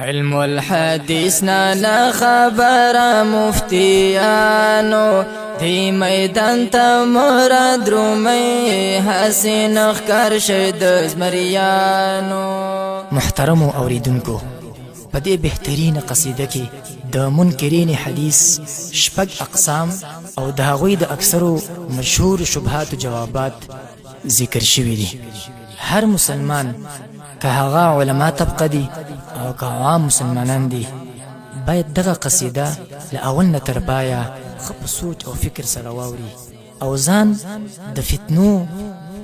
علم الحدیث نا خبر مفتیانو دی میدان تا مراد رومی حسین اخکار شد زمریانو. محترم اوریدونکو، په دې بهترین قصیده کې د منکرین حدیث شپږ اقسام او د هغوی د اکثرو مشهور شبهات جوابات ذکر شوي دي. هر مسلمان که هغه علما طبقه دي او که عوام مسلمانان دي باید دغه قصیده له اول نه تر پایه ښه په سوچ او فکر سره واوري او ځان د فتنو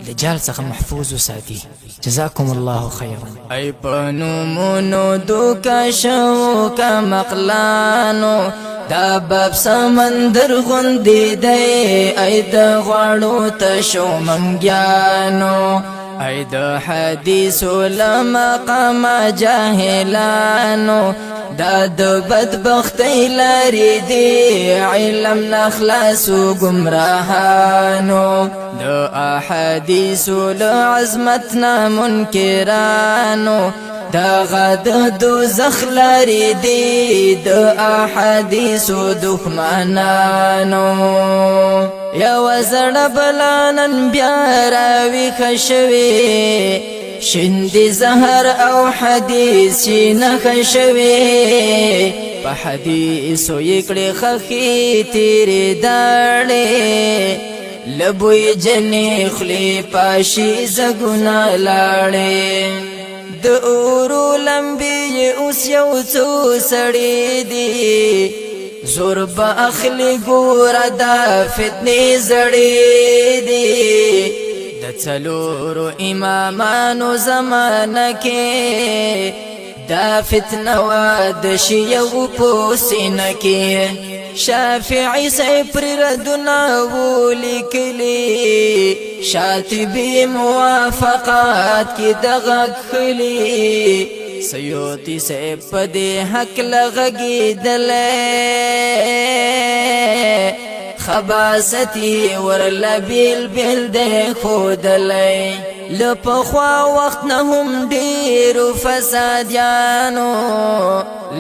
له جال څخه محفوظ وساتي. جزاکم الله خیرا. ای په نومونو دوکه شو که مقلانو دا باب سمندر غوندې دی، ای د غواړو تشو منګیانو، ای د حدیثو له مقامه جاهلانو دا د بدبختۍ لارې دي، علم نه خلاصو ګمراهانو د احادیثو له عظمت نه منکرانو دغه د دوزخ لارې دي د احادیثو دښمنانو. یوه زړه بلا نن بیا راویښه شوې، شیندې زهر او حدیث چې نښه شوې، په حدیثو یې کړې خښې تېرې داړې، له بوی جنې خولې پاشي زګونه لاړې، د اورو لمبې یې اوس یو څو سړې دي، زور به اخلي ګوره دا فتنې زړې دي، د څلورو امامانو زمانه کې دا فتنه وه د شیعو په سینه کې، شافعي صاحب پرې ردونه ولیکلي، شاطبي موافقات کې دغه کښلي، سیوطي صاحب په دې هکله غږېدلی، خباستي ورله بیل بیل دی ښودلی، له پخوا وخت نه هم ډېرو فسادیانو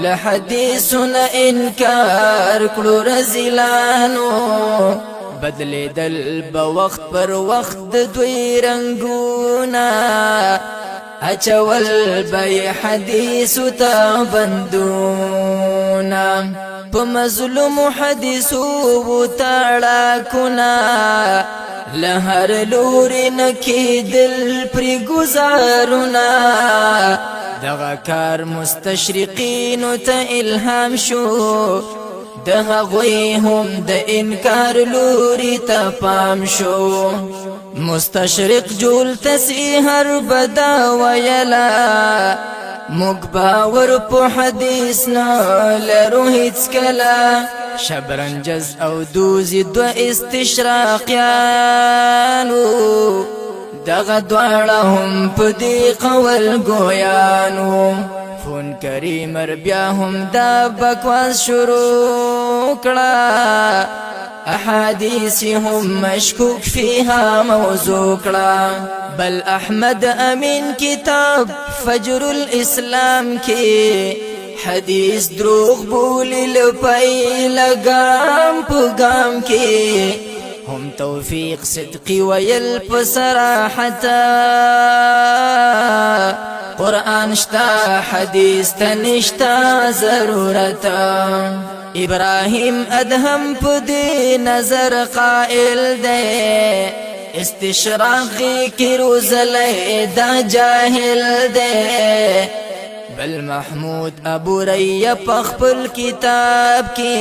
له حدیثو نه انکار کړو رذیلانو، بدلېدل به وخت پر وخت د دوی رنګونه، اچول به حدیثو ته بندونه، په مظلومو حدیثو وتاړاکونه، له هر لوري نه کېدل پرې ګزارونه، دغه کار مستشرقینو ته الهام شو، د هغوی هم د انکار لوري ته پام شو، مستشرق جول تسی هر بدا ویلا، موږ باور په حدیث نه لرو هیڅکله، شبرنجز او دوزی دو استشراقیانو دغه دواړه هم په دې قول ګویانو، فون کریمر بیا هم دا بکواس شروع کړه، احادیث هم مشکوک فيها موضوع کړه، بل احمد امین کتاب فجر الاسلام کې حدیث دروغ بولی لپای لگام پا گام کی، هم توفیق صدقی ویل پا صراحتا، قرآن شتا حدیث تنشتا ضرورتا، ابراہیم ادهم پا دی نظر قائل دے، استشراقی کی روزلے دا جاہل دے، بل محمود ابو ریب خپل کتاب کې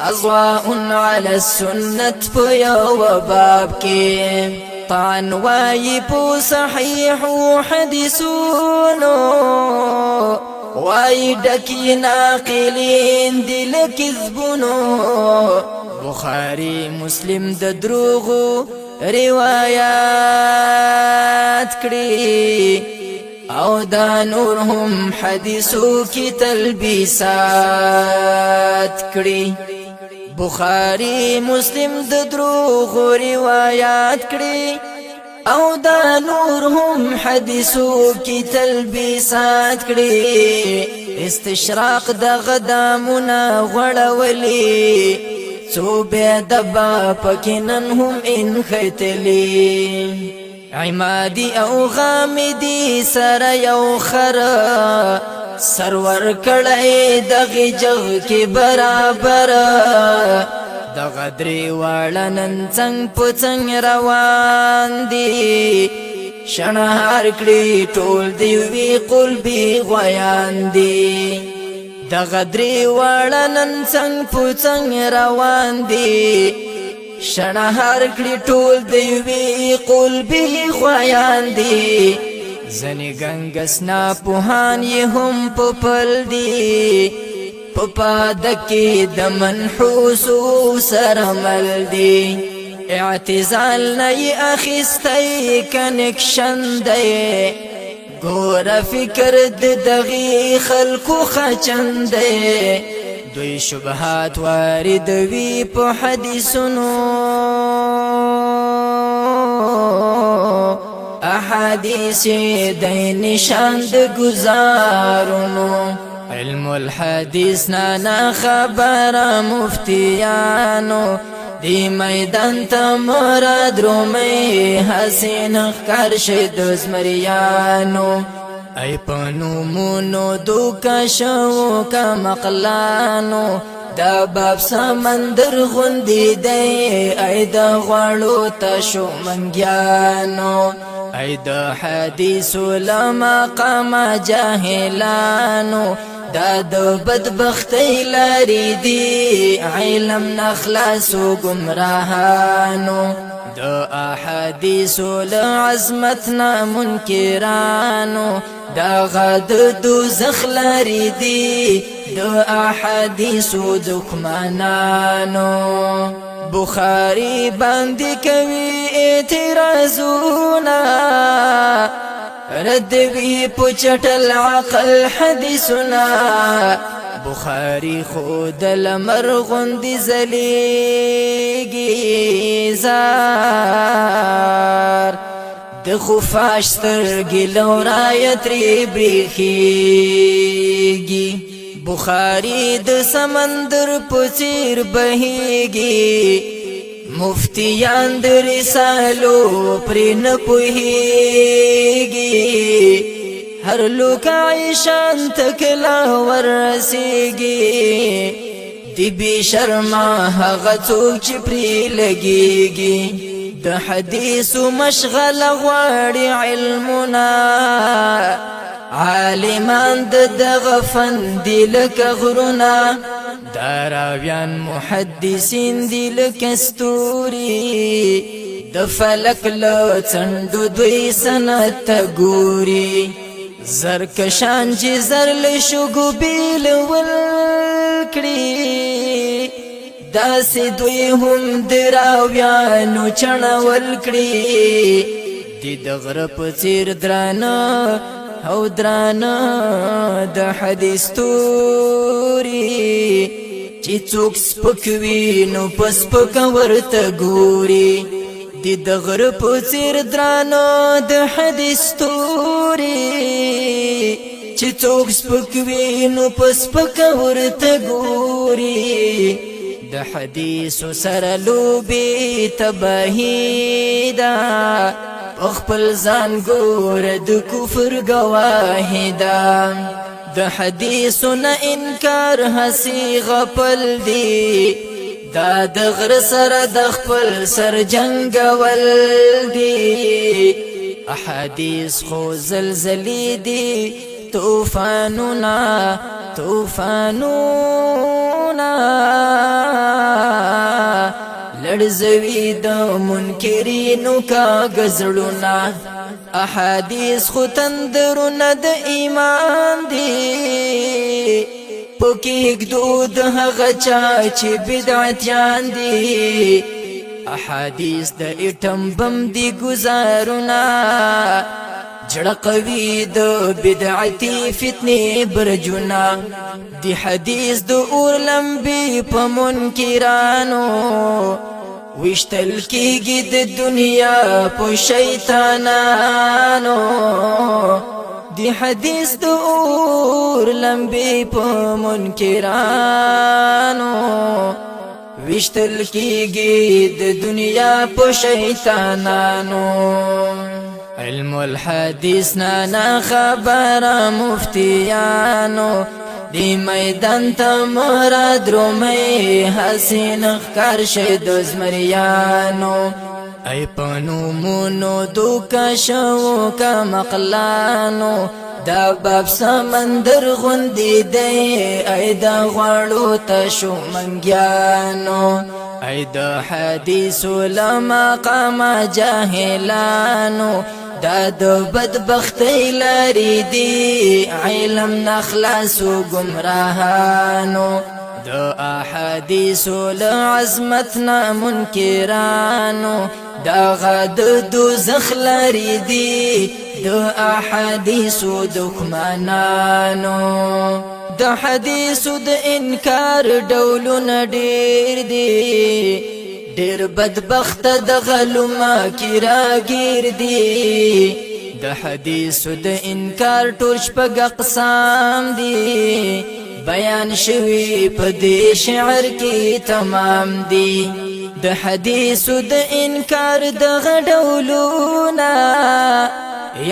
اضواء علی السنت په یو باب کې طعن وایي په صحیح حدیثونو، وایي ډکی ناقلین دي له کذبونو، بخاري مسلم د دروغو روایات کړي، او دا نور هم حدیثو کی تلبیسات کړي، بخاری مسلم د دروغ روایات کړي، او دا نور هم حدیثو کی تلبیسات کړي استشراق د غدامونه غړولي څو بیا دبا پکینن هم ان خیتلی عمادی او غامدی سر یو خر سرور کړی دغه جغ کې برابر دغه درې واړه نن څنګ په څنګ روان دي شڼهار کړي ټول دی وی قلبي غویان دي دغه درې واړه نن څنګ په څنګ روان دي شڼهار کړي ټول دی وی قلبي غویان دي زنی گنگسنا پوهان یې هم په پل دي په پادکی د منحوسو سره مل دي اعتزال نه یې اخیستی کنکشن دی ګوره فکر د دغې خلکو خچن دی دوی شبهات واردوي په حدیثونو احادیث دی نشان د گزارونو علم الحدیث نا خبر مفتیانو دی میدان تا مراد رومی حسین اخکار شد زمریانو ای پنو مونو دوکا شو کا مقلانو دا باب سمندر غندی دی ای دا غوالو تشو منگیانو ای دا حدیث علماء قام جاہلانو دا د بدبختی لاری دی علم نخلاصو گمراهانو دا احادیث لعظمتنا منکرانو دا غد دوزخ لاری دی دا احادیث دکمانانو بخاری باندې کوي اعتراضونه ردوی پچټل عقل حدیثنا بخاری خود لمرغندی زلیگی زار د خفاش سترګې لورایت ری بریخیږي بخاری د سمندر په څیر بهیږي مفتیان د رسالو پر نه پوهیږي هر لوک عیشان تکلا ورسیږي دی بی شرما هغه څوک چې پرې لګیږي د حدیثو مشغله غواړي علمنا عالمان دغه فن دی لکه غرونه داراویان محدثین دی لکه ستوري د فلک له څنډو دوی سند ته ګوري زرکشان چې زر له شګو بیل ولکړي داسې دوی هم دراویانو چڼول کړي دی د غره په څیر درانه او درانه د حدیث توري چې څوک سپکوي نو په سپکه ورته ګوري دی د غره په څیر درانه د حدیث توري چې څوک سپکوي نو په سپکه ورته ګوري د حدیثو سره لوبې تباهي ده خپل ځان ګوره د کفر گواهی ده د حدیثو نه انکار هسی غپل دی دا د غر سره د خپل سر جنگول دی احادیث خو زلزلی دی توفانونا لړزوي د منکرینو کا غزړونا احادیث خو تندرونه د ایمان دی پکې ګدود هغه چا چې بدعتيان دي احادیث د اټم بم دی گزارونه جړقوي د بدعتي فتنه برجونا دی حدیث د اور لمبي په منکرانو وشتل کیږي د دنیا په شیطانانو دی حدیث د اور لمبي په منکرانو وشتل کیږي د دنیا په شیطانانو علم الحدیث نا خبر مفتیانو دی میدان تا مراد رومی حسین اخکار شد زمریانو ای پنو مونو دوکا شو کا مقلانو دا باب سمندر غندی دی ای دا غوالو تشو منگیانو ای دا حدیث علماء قام جاہلانو دا د بدبختی لاری دی علم نخلاص و گمراهانو د احادیثو لعظمتنا منکرانو دا غد دوزخ لاری دی د احادیثو دښمنانو د حدیثو د انکار ډولونه ډیر دی ډیر بدبخت د غلوما کی راگیر دی د حدیثو د انکار ټول شپږ اقسام دی بیان شوی په دې شعر کې تمام دی د حدیثو د انکار د غډولونا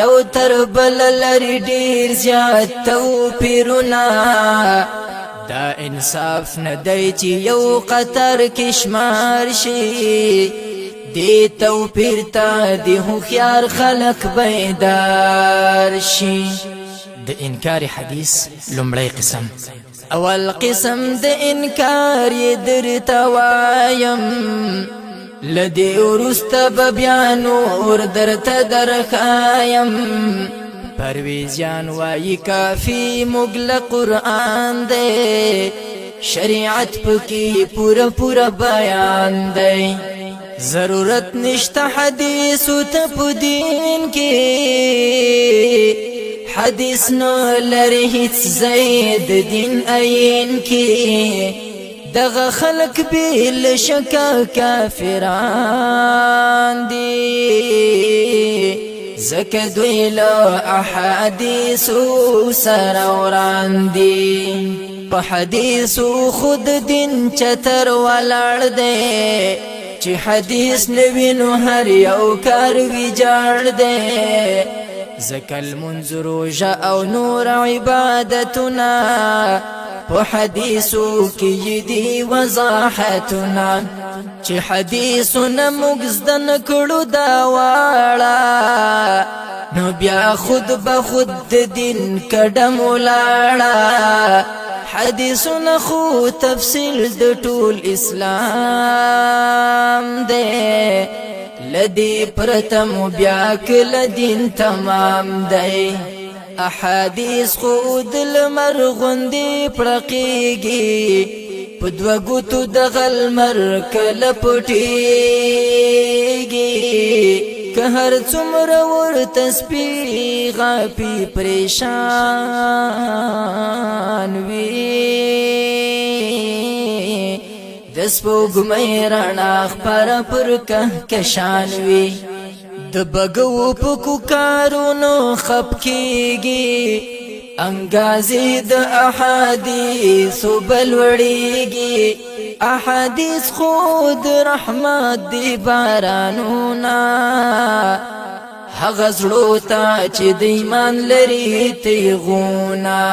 یو تر بل لري ډیر زیات توپیرونه دا انصاف نه دی چې یو قطر کې شمار شي دی توپیر ته دی هوښیار خلک بیدار شي د انکار حدیث لومړی قسم اول قسم د انکار یې درته وایم لدی ورسته به بیا نور درته درښایم پرویزیان وایی کافی مغل قرآن دے شریعت پکی پورا پورا بیان دے ضرورت نشتا حدیثو تپ دین کی حدیث نو لري هیڅ زید دین این کی دغه خلق بیل شکا کافران دی زکه دوی له احادیثو سره وران دي په حدیثو خود دین چتر ولاړ دی چې حدیث نوی نو هر یو کار ویجاړ دی زکه المنذ روژه او نور عبادتنا په حدیثو کې دی وضاحتنا چې حدیثونه موږ زده نکړو دا واړه نو بیا خود به خود د دین قدم ولاړه حدیثونه خو تفصیل د ټول اسلام دی لدی پرتم بیا کل دین تمام دی احادیث خود المرغندی پرقیگی پدو گوتو دغل مر کل پٹیگی که هر څومره ور تسبیح غاپی پریشان وی دسپو گمی رانا خپر پر کهکشان وی د بګو پکو کارونو خپ کیږي انګازې د احادیث بلوړيږي احادیث خود رحمت دی بارانونا هغه زړو ته چې د ایمان لري تیغونا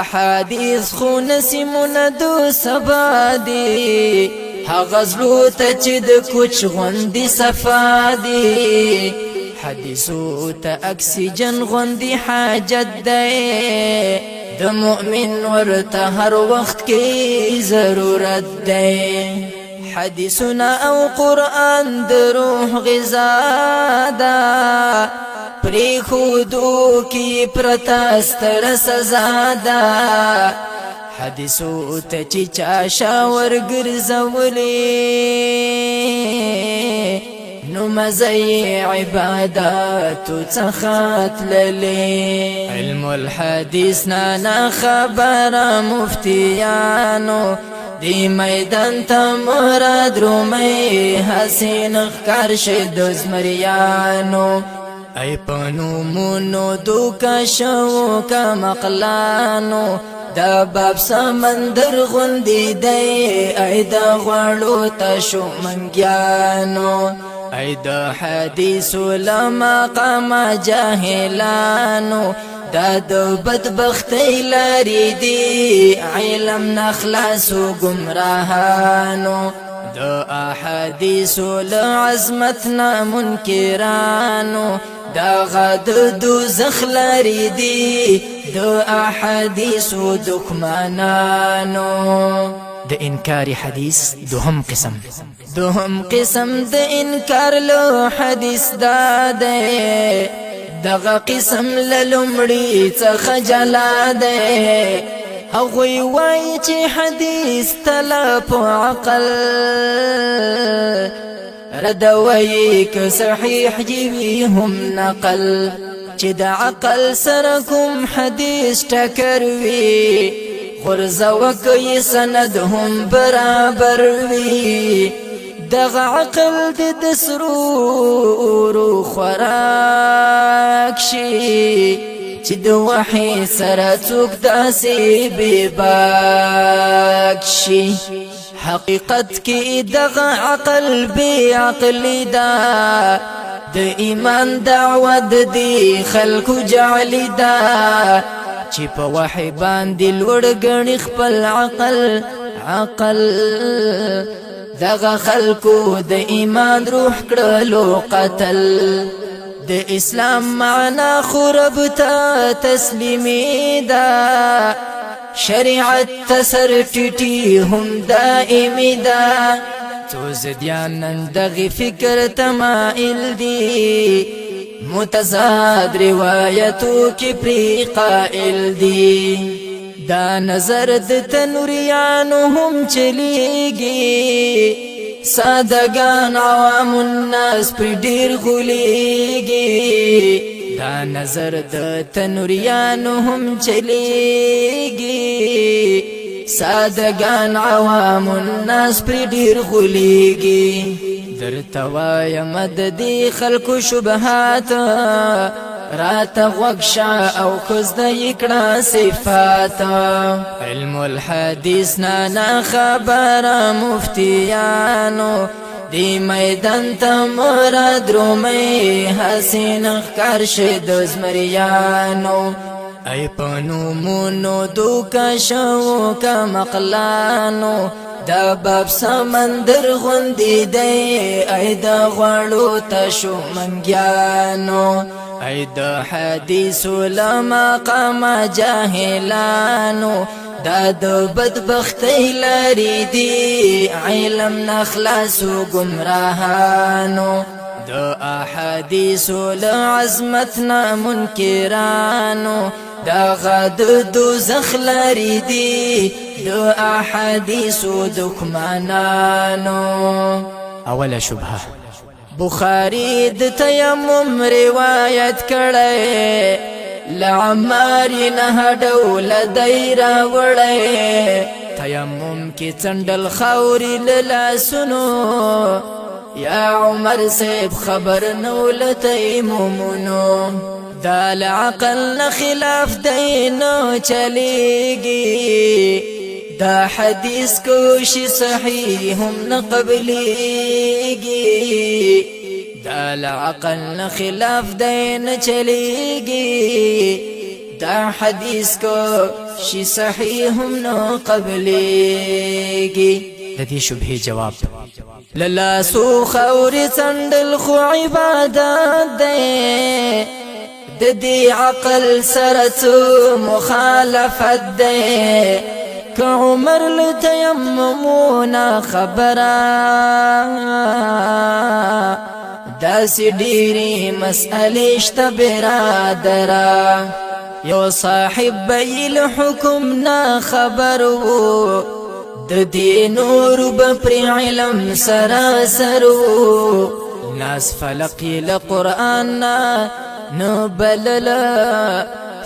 احادیث خو نسیمونه دو سبا دی هغه زړو ته چې د کوچ غوندي صفا دی حدیثو ته اکسیجن غوندي حاجت دی د مؤمن ورته هر وخت کې ضرورت دی حدیثنا او قرآن د روح غذا ده پری خودو کی پرتا ستر سزا ده حدیثو ته چې چا شاور ګرځولې نو مزي عبادات څخه تللې علم الحديث نه خبر مفتیانو دی میدان تا مراد رومی حسین خکار شد زمریانو ای پنو منو دوکا شو کا مقلانو دا باب سمندر غندی دی ای دا غوالو تشو منگیانو ای دا حدیثو لمقام جاہلانو دا دو بدبختی لاری دی علم نخلاصو گمراهانو دا احادیثو لعظمتنا منکرانو دا غد دوزخ لاری دی دا احادیثو دکمانانو د انکار حدیث دوهم قسم د انکار لو حدیث داده دغه قسم للمړي څخه جلا ده هغوی وای چې حدیث تلف عقل ردوي که صحیح جوي هم نقل چې د عقل سره کوم حدیث ټکر وي غرزه وکي سند هم برابر وي دغه عقل د سرور خوراک شي چې د وحي سره څوک داسې بېباک شي حقیقت کې دغه عقل بې عقلي ده د ایمان دعوه د دې خلکو جعلي ده چې په وحي باندې لوړ ګڼي خپل عقل دغه خلکو د ایمان روح کړلو قتل د اسلام معنا خرب ته تسلیمی دا شریعت تسر ټیټي هم دائمی دا څو زديان نن دغه فکر تمایل دي متضاد روایتو کې پری قائل دي دا نظر د تنوریانو هم چلیږي سادگان عوام الناس پر ډیر غولېږي دا نظر د تنوریانو هم چلیږي سادگان عوام الناس پر ډیر غولېږي درته وایم د دې خلکو شبهات رات غوږ او کوزده یکړه صفات علم الحدیث نه خبره مفتیانو دی میدان ته مراد رومی حسین خکار شد زمریانو ای پنو منو دوکا شو کا مقلانو دا باب سمندر غندی دی ای دا غوالو تشو منگیانو ای دا حدیثو لمقام جاہلانو دا د بدبختی لاری دی علم نخلاصو گمراهانو دا احادیثو لعظمتنا منکرانو دا غد دوزخ لاری دی دا احادیثو دکمانانو اوله شبهه بخاری د تیمم روایت کړي لعمار نه ډول دایرا وړي تیمم کې څندل خوري للاسونو یا عمر سیب خبر نو لتیممونو دا العقل نه خلاف دینو چلیږي دا حدیث کوشی صحیح هم نقبلیگی دا العقل نخلاف دین چلیگی دا حدیث کوشی صحیح هم نقبلیگی لدی شبهه جواب للاسو خوری سندل خو عبادت دے د دې عقل سره مخالفت دے كعمر لتيممونا خبرا داس ډيري مسألې شته برادرا یو صاحب بیل حکمنا خبرو د دې نور بپر علم سراسرو ناس فلقي لقرآن نبللا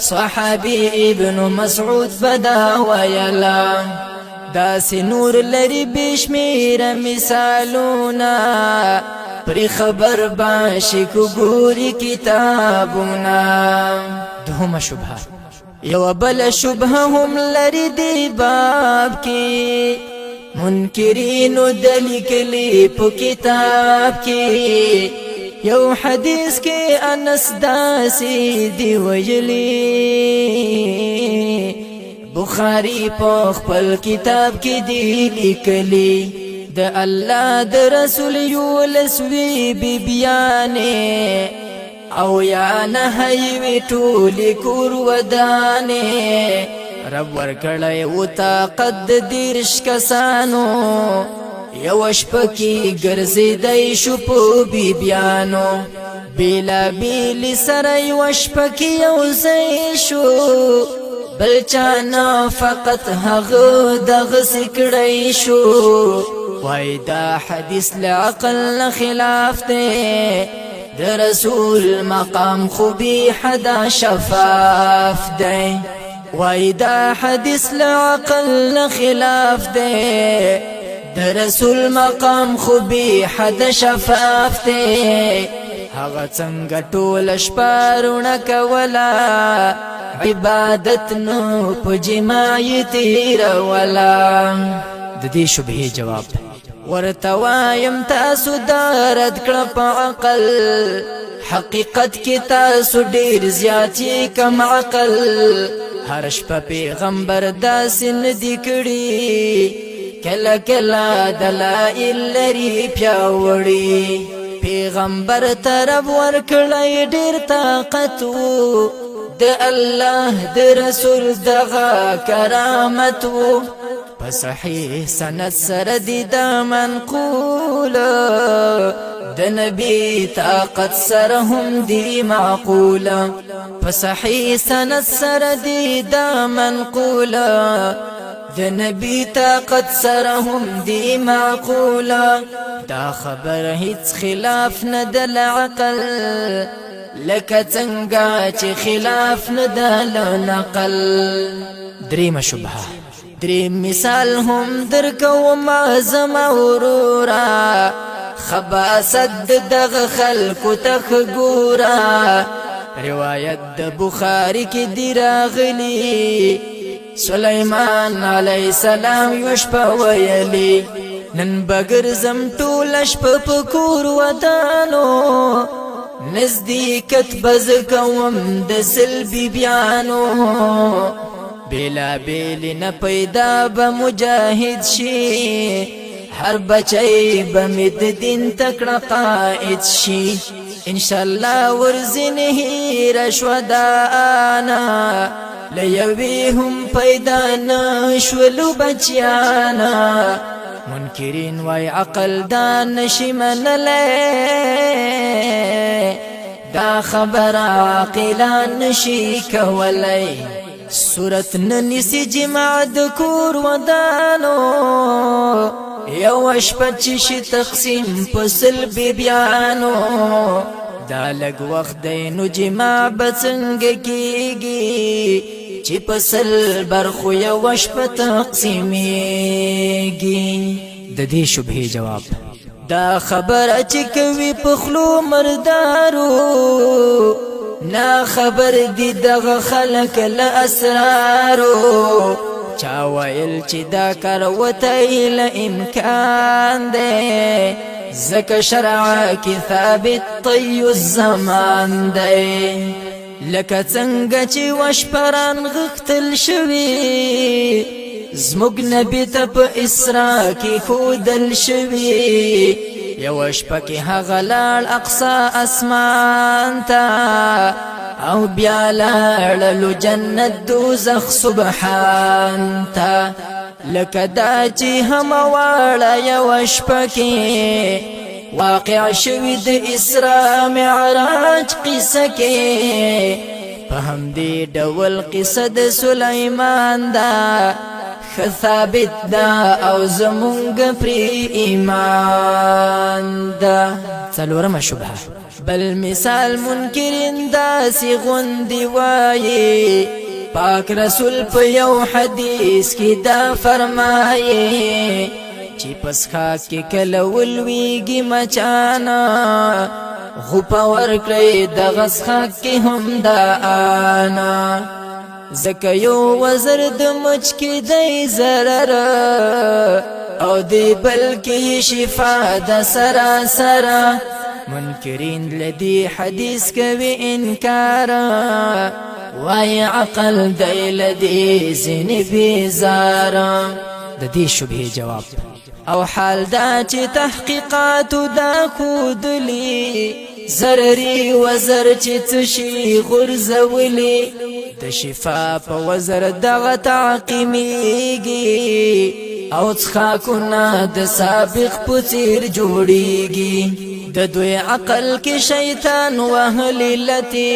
صحابي ابن مسعود بدا ويلا داس نور لري بشمیر مثالونا پر خبر باشي کو ګوري کتابونا دوهمه شبهه یو بل شبهه هم لري دی باب کې منکرینو دلیکلی په کتاب کې یو حدیث کې انس داسي دی ویلی بخاری په خپل کتاب کې دی لیکلی د الله د رسول یولسوی بی بیانې او یا نهی وی ټولی کور ودانې رب ورکړی و طاقت د دیرش کسانو یو شپکی ګرځېدی شو په بی بیانو بیلا بیلی سره یو شپکی یو ځای شو بل چانا فقط هغه دغسې کړی شو وای دا حدیث لعقل خلاف دی د رسول مقام خوبی حدا شفاف دی وای دا حدیث لعقل خلاف دی د رسول مقام خوبی حدا شفاف دی هغه څنګه ټول شپارونه کولا عبادت نو په جماعي تیرولا د دې شبهې جواب ورته وایم تاسو دا رد کړه په عقل حقیقت کې تاسو ډیر زیات کم عقل هر شپه پیغمبر داسې ندي کړي کله کله دلایل لري پیاوړي پیغمبر طرف ورکړی ډیر طاقت و د الله د رسول دغه کرامت و په صحیح سند سره دی دا منقوله د نبی طاقت سره هم دی معقوله په صحیح سند سره دی دا منقوله د نبی طاقت سره هم دی معقوله دا خبر هیڅ خلاف نه د عقل لکه څنګه چې خلاف نه د نقل دریمه شبهه دریم مثال هم درکوم زما ورورا خباست دغه خلکو ته ګورا روایت د بخاری کې دی راغلی سلیمان علیه السلام یو شپه ویلی نن بګرځم ټوله شپه په کور ودانو نزدیکت بز کوم د سلبی بیانو بیلا بیلی نه پیدا به مجاهد شي هر بچی به مد دین تکړه قائد شي انشاءالله ورزنه رشودانا لیوی هم پیدا نشولو بچیانا منکرین وای عقل دان نشی منلی دا خبر عاقلان نشی کولی صورت ننیسی جمع دکور ودانو یو شپه چې شي تقسیم په سلبي بیانو دا لږ وخت دی نو جمع به څنګه کېږي چې په سل برخو یو شپه تقسیمېږي د دې شبهې جواب دا خبره چې کوي په خلو مردارو نا خبر دی دغه خلق له اسرارو چا ویل چې دا کار وته له امکان دی زکه شرع کی ثابت طی الزمان دی لکه څنګه چې وشپران غختل شوی زموږ نبی ته په اسراء کې خودل شوی یو شپه کې هغه لاړ اقصا اسمان ته او بیا لاړلو جنت دوزخ سبحان ته لکه دا چې همواړه یو شپه کې واقع شوی د اسراء معراج قصه کې په همدې ډول قصه د سلیمان ده ثابت دا او زمونږ پری ایمان دا څلورمه شبهه بل مثال منکرین داسې غوندې وایي پاک رسول په یو حدیث کې دا فرمایي چې پسخا کې کله ولويږي مچانا غوپا ورکړي د غسخا کې هم دا انا زکه یو وزر د مچ کې دی ضرر او دی بلکې شفا د سرا سرا منکرین لدی حدیث کوي انکار وای عقل دی لدی زین بیزارا د دې شبهه جواب او حال دا چې تحقیقات دا کودلی ضرری وزر چې تشي غرزولی د شفا په وزر دغه تعقیمیږي او څخاکونه د سابق په څیر جوړیږي د دوی عقل کې شیطان وهلی لتی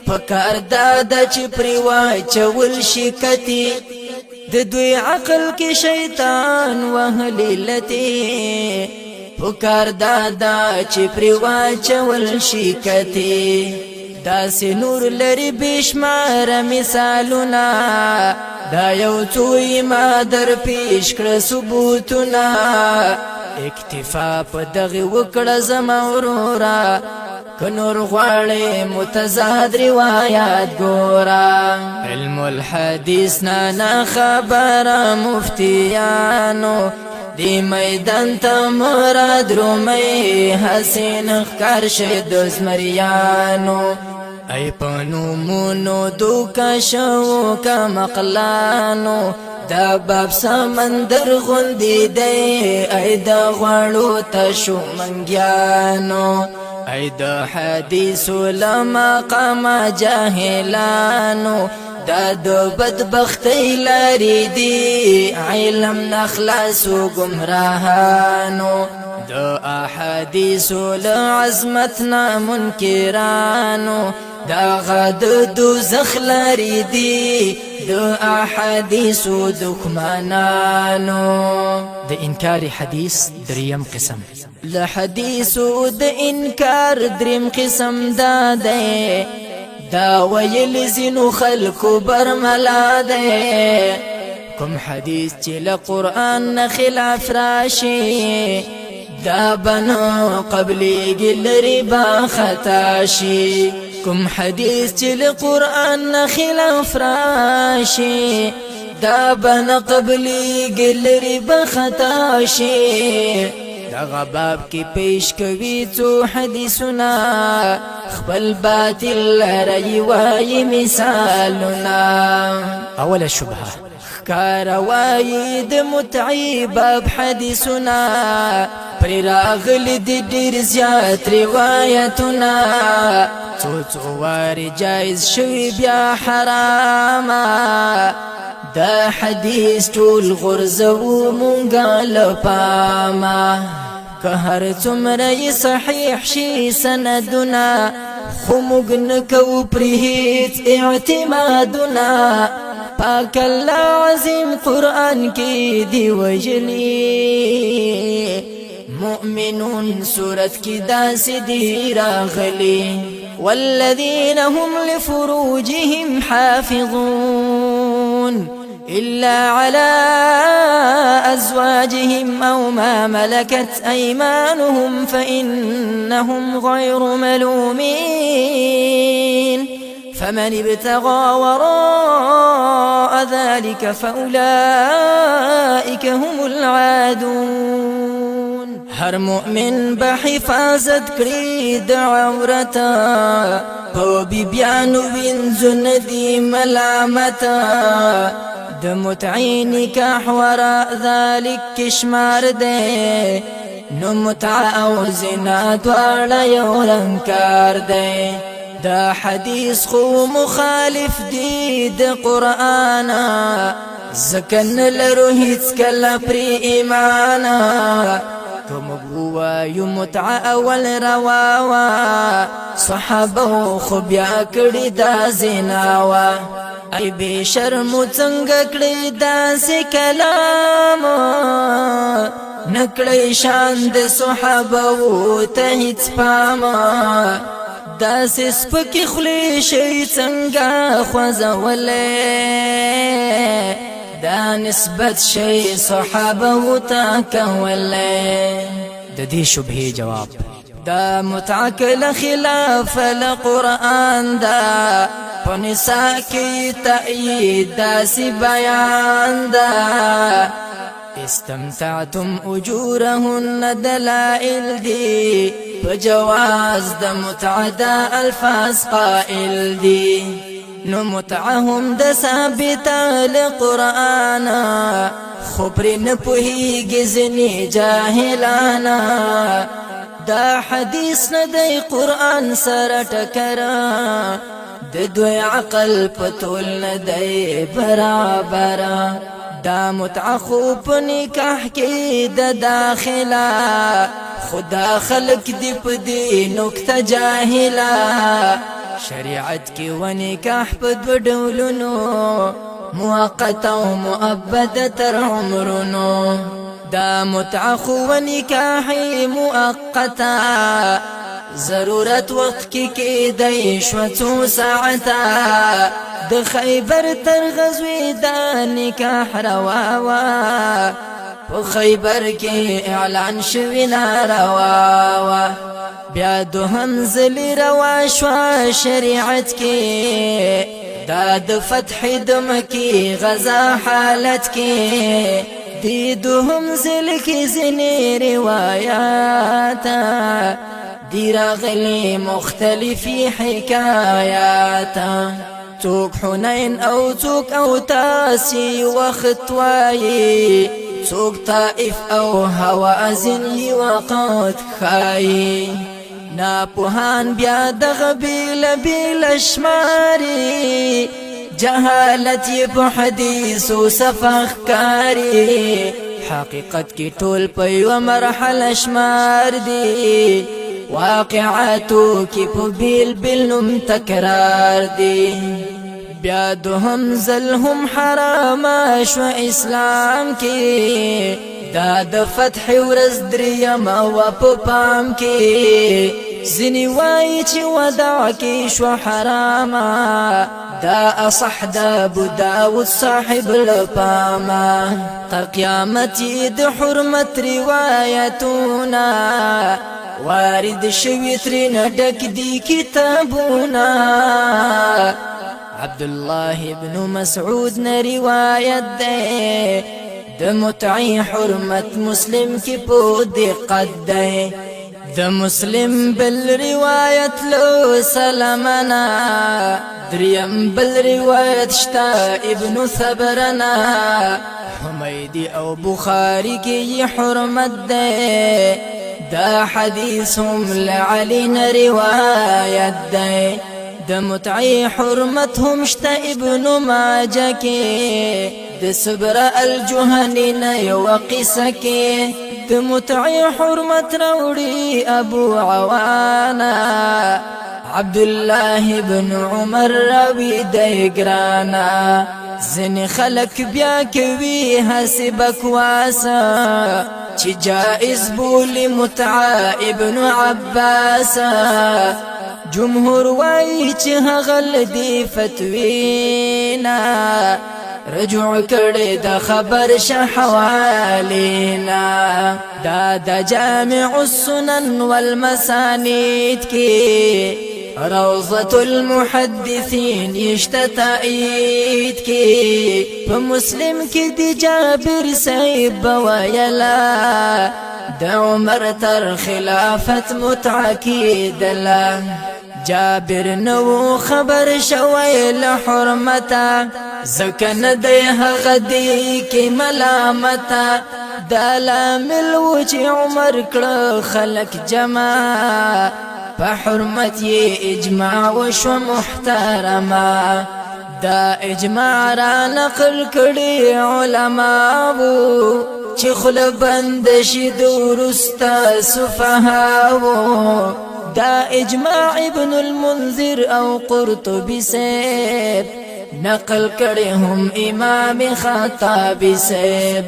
پکار دادا چې پریوا چول شکتی د دوی عقل کې شیطان وهلی لتی پکار دادا چې پریوا چول شکتی داس نور لري بشمار مثالونه دا یو څو ما در پیش کړ ثبوتونه اکتفا په دغه وکړه زما ورورا کنور غواړي متضاد روایت ګورا علم الحديث نه خبر مفتیانو دی میدان ته مراد رومي حسین خکار شه زمریانو ای پنو مونو دوکا شو کا مقلانو دا باب سمندر غندی دی ای دا غړو تشو منګیانو ای دا حدیث علماء قام جاهلانو دا دو بدبختی لاری دی علم نخلاص و گمراهانو دا احادیث لعظمتنا منکرانو دا غد دوزخ لاری دی دا احادیث و دکمانانو د انکار حدیث دریم قسم لحدیث و دا انکار دریم قسم دا ده دا ویل زینو خلقو برملا ده کم حدیث چې لقرآن خلاف راشي دا بنا قبلی گلری با خطاشی کم حدیث چې لقرآن خلاف راشي دا بنا قبلی گلری با خطاشی دغه باب کې پیش کوي څو حدیثونه خپل باطل لري وای مثالونه اوله شبهه کار وای د متعی باب حدیثونه پر راغلي د ډیر زیات روایتونه څو واری جایز شوی بیا حرام دا حدیث ټول غرزو مونږه لپاما که هر څومره صحیح شي سندونه خو موږ نکو پرې هیڅ اعتمادونه پاک الله عظیم قرآن کې دی ویلي مؤمنون سورت کی داس دی راغلی والذین هم لفروجهم حافظون إلا على أزواجهم أو ما ملكت أيمانهم فإنهم غير ملومين فمن ابتغى وراء ذلك فأولئك هم العادون هر مؤمن بحفاظت کړي د عورتا په بیانو وینځو ندي ملامتا د متعین نکاح وراء ذلك کشمار ده نو متع او زنا دواړه یو رنګار ده دا حدیث خو مخالف دی د قرآن زکن لرو هیڅ کله پر ایمان کوم وایو متع اول رواوا صحابه خو بیا کړي دا زناوا ای به شرم څنګه کړي دا سه کلام نکړي شان د صحابه ته هیڅ پاما داسې سپکې خولې شي څنګه خوځولی دا نسبت شي صحابه ته کولی د دې شبهې جواب دا متعه کله خلاف القرآن دا په نساء کې تأیید داسې بیان دا استمتعتم اجورهن دلائل دی فجواز د متعدى الفاظ قائل دی نو متعهم د ثابت لقرآن خبر نه پوهیږي ځینې جاهلانا دا حدیث نه دی قرآن سره ټکرا د دوی عقل په ټول نه دی برابر دا متعه خو په نکاح کې د داخله خدا خلق دی په دې نکته جاهله شریعت کې و نکاح په دو ډولونو موقت او مؤبد تر عمرونو دا متعه خو و نکاح مؤقتا ضرورت وقت کی کېدی شو څو ساعته د خیبر تر غزوې دا نکاح روا وا په خیبر کې اعلان شوی ناروا وا بیا دوهم ځلې روا شوه شریعت کې دا د فتح د مکې غزا حالت کې دی دوهم ځل کې ځینې روایات دی راغلی مختلفی حکایات څوک حنین او څوک او تاسی وخت وایي څوک طائف او هوازن یې وقت خایي ناپوهان بیا دغه بیل بیل شماري جهالت یې په حدیثو سفخ کاری حقیقت کې ټول په یوه مرحله شمار دي واقعاتو کې په بیل بیل نوم تکرار دي بیا دوهم ځل هم حرامه شو اسلام کې دا د فتح ورځ درېیمه وه په پام کې ځینې وایي چې وداع کې شو حرامه دا اصح دا ابو داود صاحب الپاما تر قیامت د حرمت روایتونه وارد شوی ترینه ډک دي کتابونه عبدالله ابن مسعود نه روایت ده د متعی حرمت مسلم کی په دقت ده د مسلم بل روایت لو سلمنا دریم بل روایت شتا ابن ثبرنا حمیدی او بخاری کی حرمت ده دا حدیث هم لعلین روایت ده د متعی حرمت هم شتا ابن ماجه کی د صبر الجهنی نه یو قصه کی د متعی حرمت راوړي ابو عوانا عبدالله بن عمر راوي د ګرانا ځینې خلک بیا کوي هسې بکواسه چې جائز بولي متعه ابن عباس جمهور وایي چې هغه لدی فتوینا رجوع کړي د خبر شه حوالینا دا د جامع السنن والمسانید کې روضة المحدثین یشته تأیید کې په مسلم کې د جابر صاحب ویلا د عمر تر خلافت متعکیدلا جابر نو خبر شوی لحرمتا زکن دی هغه دی کی ملامتا دا لامل و چې عمر کړه خلق جمع په حرمت یې اجماع وشو محترما دا اجماع را نقل کړي علماء چې خله بند شي د ورسته سفهاو دا اجماع ابن المنذر او قرطبي سیب نقل کړي هم امام خطابي سیب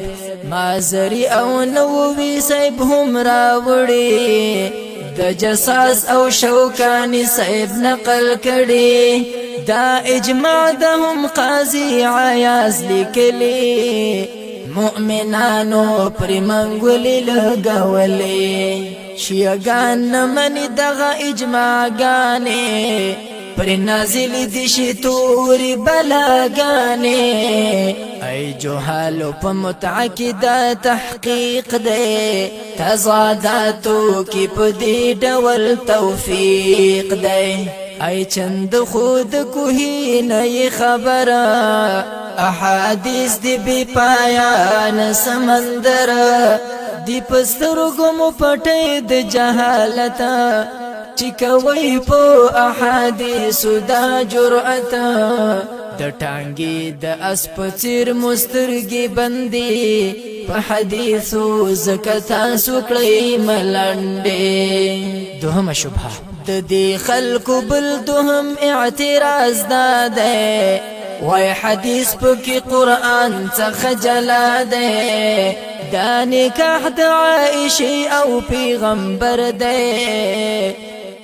مازري او نووي سیب هم راوړي د جساس او شوکانی صاحب نقل کړي دا اجماع د هم قاضی عیاض لیکلی مؤمنانو پر منګولې لګولې شیعگان نمانی دغه اجماعگانې پر نازل دي شي توري بلاګانې ای جوهالو په متعقده تحقیق دی تضاداتو کی په دې ډول توفیق دی ای چند خود کوهی نه خبره احادیث دی بی پایان سمندر دی پسترګو مو پټې د جهالت چې کوي په احادیث دا جرأت د ټانګي د اسپچیر مسترګي بندي په حدیثو زکتا سوکړې ملنډې دوهم شبهه د دې خلکو بل دوهم اعتراض داده وای حدیث پکی قرآن څخه جلا ده دا نکاح د عائشه او پیغمبر ده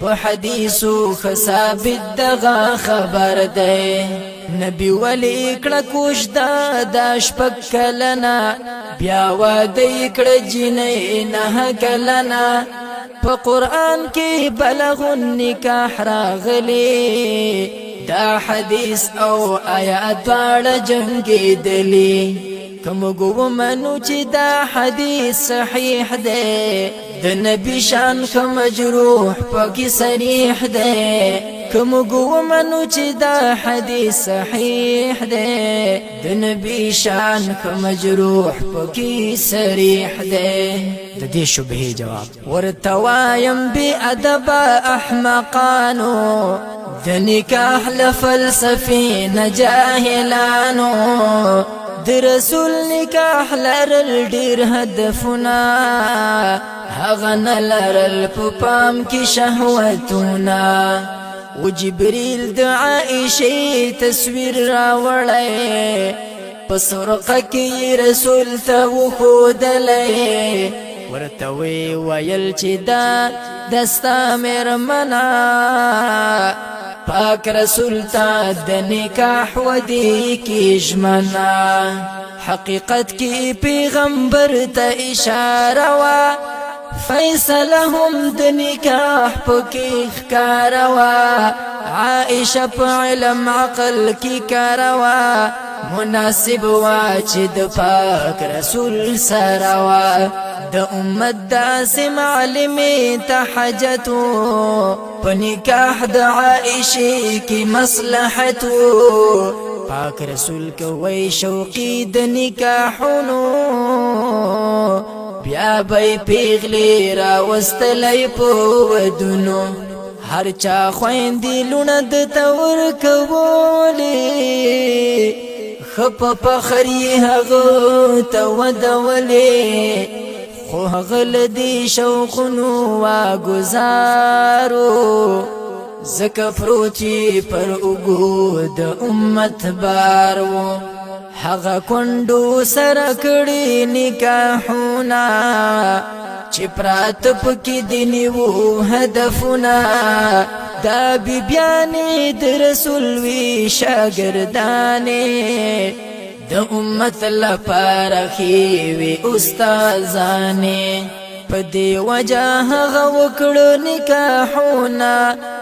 په حدیثو خصابت دغه خبر ده نبی ولی کړه کوش دا شپک کلنا بیا واده کړه جنې نه کلنا په قرآن کې بلغ النکاح راغلی دا حدیث او آیات دواړه جنگی دلی کوم گو منو چې دا حدیث صحیح ده د نبی شان خو مجروح پکې صریح ده کوم گو منو چې دا حدیث صحیح ده د نبی شان خو مجروح پکې صریح ده د دې شبهه جواب ورتوایم بی ادب احمقانو د نکاح لفلسفی نجاهلانو د رسول نکاح لرل ډیر هدفنا هغه نلرل په پام کې شهوتونه و جبريل د عائشه تصویر راوړی پسرقه کې رسول ته وخودلې ورته ویل چې دا دستا مېرمنا پاک رسول تا د نکاح ودی کی ژمنا حقیقت کی پیغمبر ته اشاره وا فیصلهم د نکاح پکې ښکاروا عائشه په علم عقل کی کاروا مناسب وا چې د پاک رسول سره وا د امت داسې معلمې ته حاجتو په نکاح د عائشه کی مصلحتو پاک رسول کوي شوقي د نکاحونو بیا به پیغلی را وستلای په ودونو هر چا خويندې لونه د تور کولی خپ فخری هغه ته ودولې خو هغه لدی شوقونو وا گزارو زکه پروچی پر وګو د امت بارو هغه کندو سره کړي نکاحونه چې پرات پکې دیني وو هدفونه دا بیبیانې د رسول وی شاګردانې د امت لپاره خېوي استادانې په دې وجه هغه وکړو نکاحونه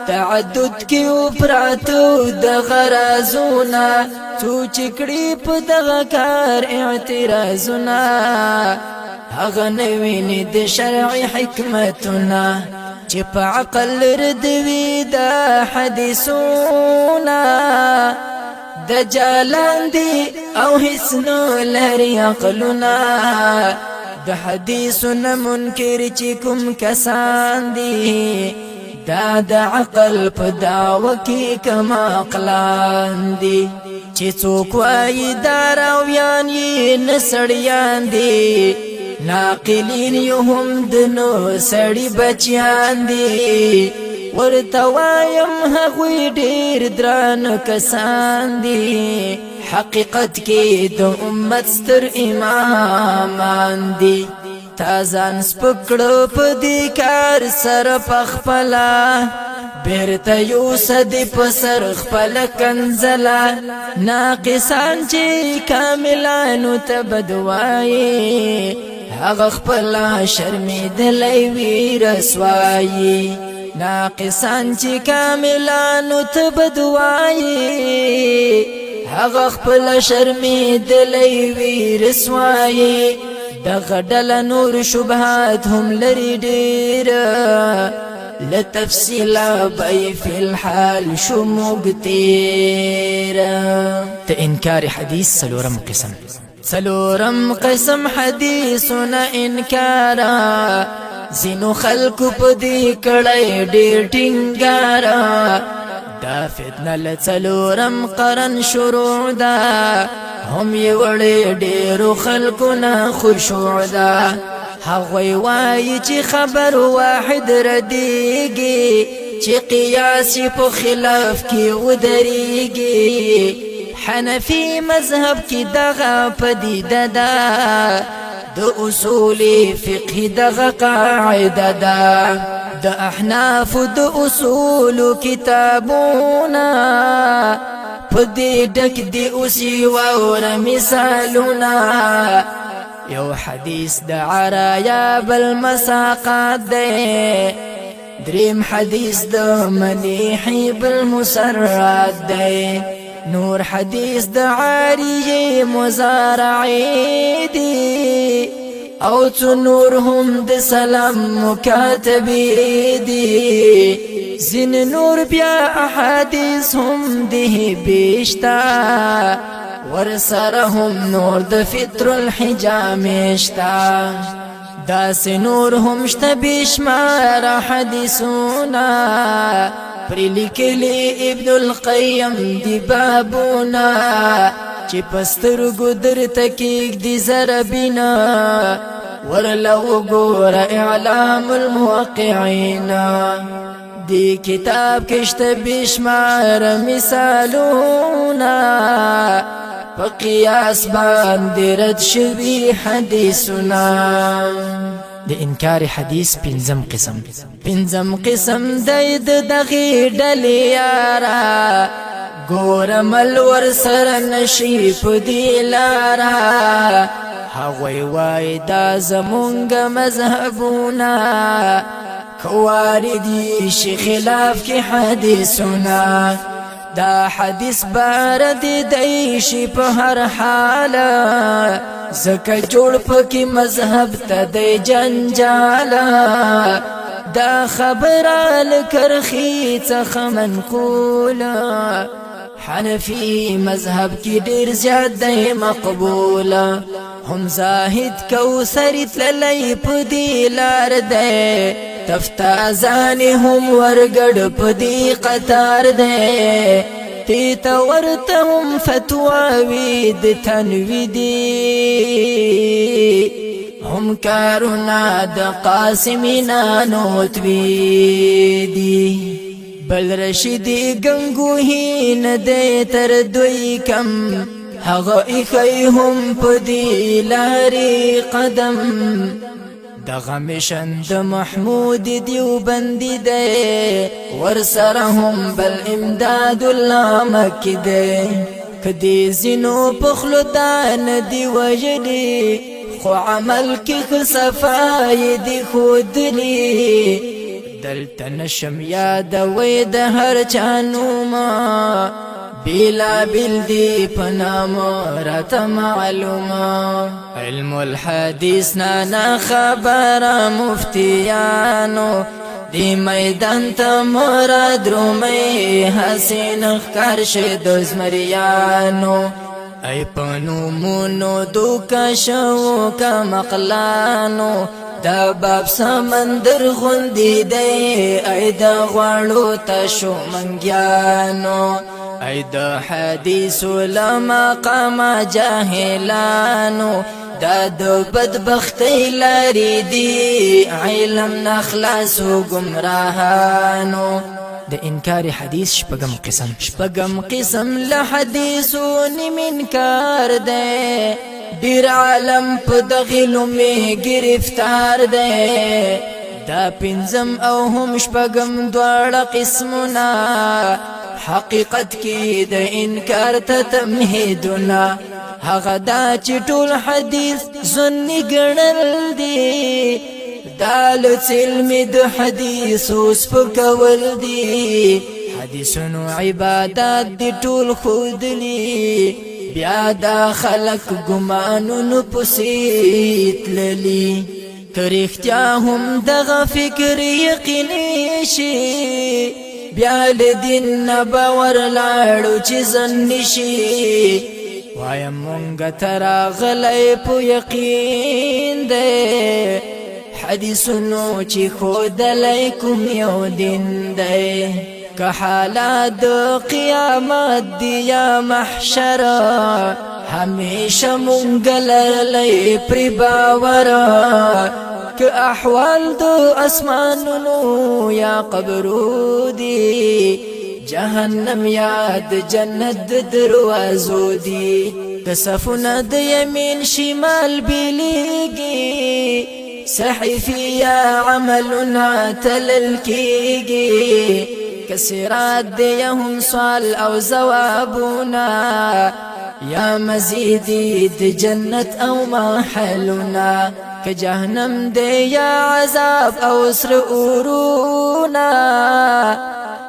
تعدد کې او پراتو د غرازونه څو چې کړي په دغه کار اعتراضونه هغه نویني د شرعي حکمتونه چې په عقل ردوي د حدیثونه د جالان دي او هیڅ نو لري عقلونه د حدیثونه منکر چې کوم کسان دي دا د عقل په داو کې کما عقلان دي چې څوک وایي دا راویان یې نسړیان دي ناقلین یو هم د نو سړی بچیان دي ورته وایم هغوی ډېر درانه کسان دي حقیقت کې د امت ستر امامان دي تازان سپکړو په دې کار سر پخپلا بیرته یوسد په سر خپل کنزلا ناقصان چې کاملانو ته بدوایي هغه خپل شرمېدلی وي رسوایي ناقصان چې کاملانو ته بدوایي هغه خپل شرمېدلی وي رسوایي دغه ډله نور شبهات هم لري ډېر لتفصيل بي في الحال شموق تيرا انکار حدیث څلورم قسم حدیثنا انکارا زینو خلق پدی کړی ډېر ټینګارا دا فتنه لڅلورم قرن شروع دا هم یې وړې ډېرو خلقونه خشوع دا هغوی وایي چې خبر واحد ردیږي چې قیاس په خلاف کې ودرېږي حنفي مذهب کې دغه پدیده ده د اصول فقه دغه قاعده ده د احناف د اصول کتابونه پدې ډک دي اوسې واوره مثالونه یو حدیث د عرایا بل مساقات ده دریم حدیث د منیحی بل مسرات ده نور حدیث د عاریه مزارعی دی او څو نور هم د سلام مکاتبی دی زین نور بیا احادیث هم ده بیشتا ورسره هم نور د فطر الحجام شتا داس نور هم شته بشمار حدیثونا پری لیکلی ابن القیم دی بابونا چې پسترګو درته کېږدي ضربینا ورلو ګور اعلام الموقعین دی کتاب کشته بشمار مثالونا په قیاس باندې رد شوي حدیثنا د انکار حدیث پنځم قسم دی د دغې ډلې یاره ګوره مل ورسره نشي په دې لاره هغوی وایي دا زمونږ مذهبونه کوارد شي خلاف کې حدیثونه دا حدیث بارد دی شي په هر حال زکه جوړ پکې مذهب ته دی جنجاله دا خبره لکرخي څخه منقوله حنفي مذهب کې ډېر زیات دی مقبوله هم زاهد کوثري تللی په دې لار دی تفتازان هم ورګډ په دې قطار دی تیتا ورته هم فتواوی د تنویدی هم کارونا د قاسمینانو تویدی بل رشدی گنگوهی ندی تر دوی کم هغه ایخی هم په دې لارې قدم دغه مشن د محمود دیوبندی دی ورسره هم بل امداد الله مکی دی کدی زینو پخلطان دی وجدی خو عمل کی صفای دی خودلی دلته نشم یادوي د هر چانو ما بلا بل دی پنام رات معلومه علم الحدیث نا خبر مفتیانو دی میدان ته مراد رومي حسین خکار شد زمریانو ای پنو مونو دوکا شو کا مقلانو دا باب سمندر غوندی دی ای دا غوالو تشو منگیانو ای دا حدیث علماء قام جاہلانو دا دو بدبختی لاری دی علم نخلاصو گمراهانو د انکار حدیث شپږم قسم لحدیثو نم انکار دی ډیر عالم په دغلو می گرفتار دی دا پنځم او هم شپږم دواړه قسمونه حقیقت کې د انکار ته تمهیدونه هغه دا چې ټول حدیث ظني ګڼل دي دا له علم د حدیثو سپکول دي حدیثونو عبادات دي ټول خودلی بیا دا خلق ګمانونو پسې تللي که رښتیا هم دغه فکر یقیني شي بیا له دین نه باور لاړو چې ظني شي وایم مونږ ته راغلی په یقین دی حدیثونو چې ښودلی کوم یو دین دی که حالات د قیامت دی یا محشر همیشه مونږ لرلی پرې باور که احوال د اسمانونو یا قبرو دی جهنم یا د جنت د دروازو دی که صفونه د یمین شمال بیلیږي صحیفې یا عملونه تلل کیږي که صراط دی هم سوال او ځوابونه یا مزیدی د جنت او محلونه که جهنم دی یا عذاب او سر اورونا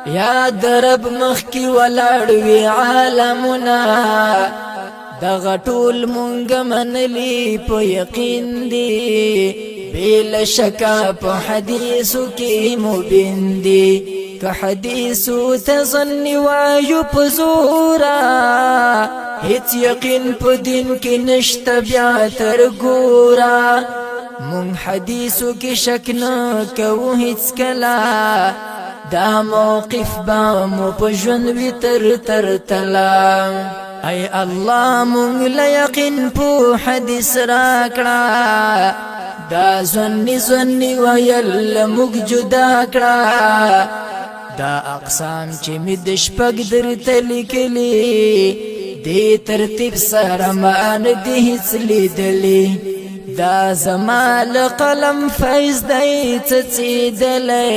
یا درب مخکی ولاړوي عالمونه دغه ټول مونږ منلی په یقین دی بلا شکا په حدیثو کې مبین دی که حدیثو ته ظني وایو په زورا هیڅ یقین په دین کې نشته بیا تر ګورا مونږ حدیثو کې شک نه کوو هیڅ کلا دا موقف با مو په ژوند وي تر تلا ای الله مونږ له یقین په حدیث راکړه دا ظني ویل موږ جدا کړه دا اقسام چې می د شپږ درته لیکلي دې ترتیب سره مان دې هیڅ لیدلي دا زمال قلم فیض دی څڅېدلی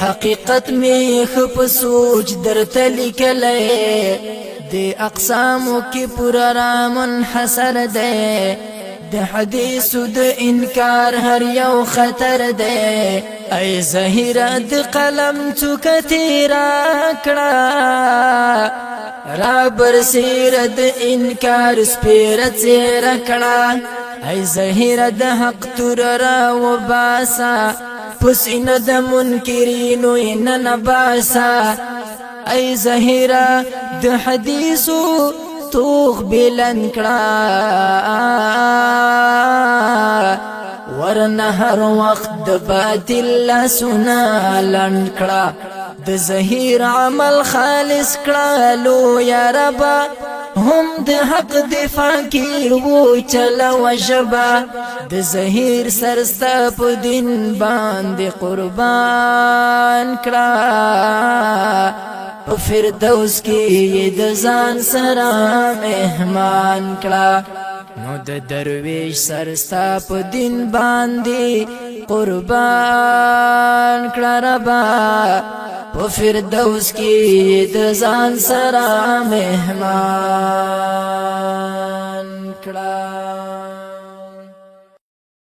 حقیقت می خپ سوچ درته لیکلی د اقسامو کې پورا را منحصر دی د حدیثو د انکار هر یو خطر دی ای ظهیره د قلم څوکه تیرا کړه را برسیره د انکار سپیره څیره کړه ای ظهیره د حق تور را وباسا پسینه د منکرینو یې نباسا ای ظهیره د حدیثو توغ بلند کړه ورنه هر وخت د باطل لاسونه لنډ کړه د ظهیر عمل خالص کړه لو یا ربا هم د حق دفاع کی وو چلا وجبا د ظهیر سرستا په دین باندې قربان کړه په فردوس کې د ځان سره مهمان کړه نو د درویش سرستا په دین باندې قربان کړه ربا په فردوس کې د ځان سره مهمان کړه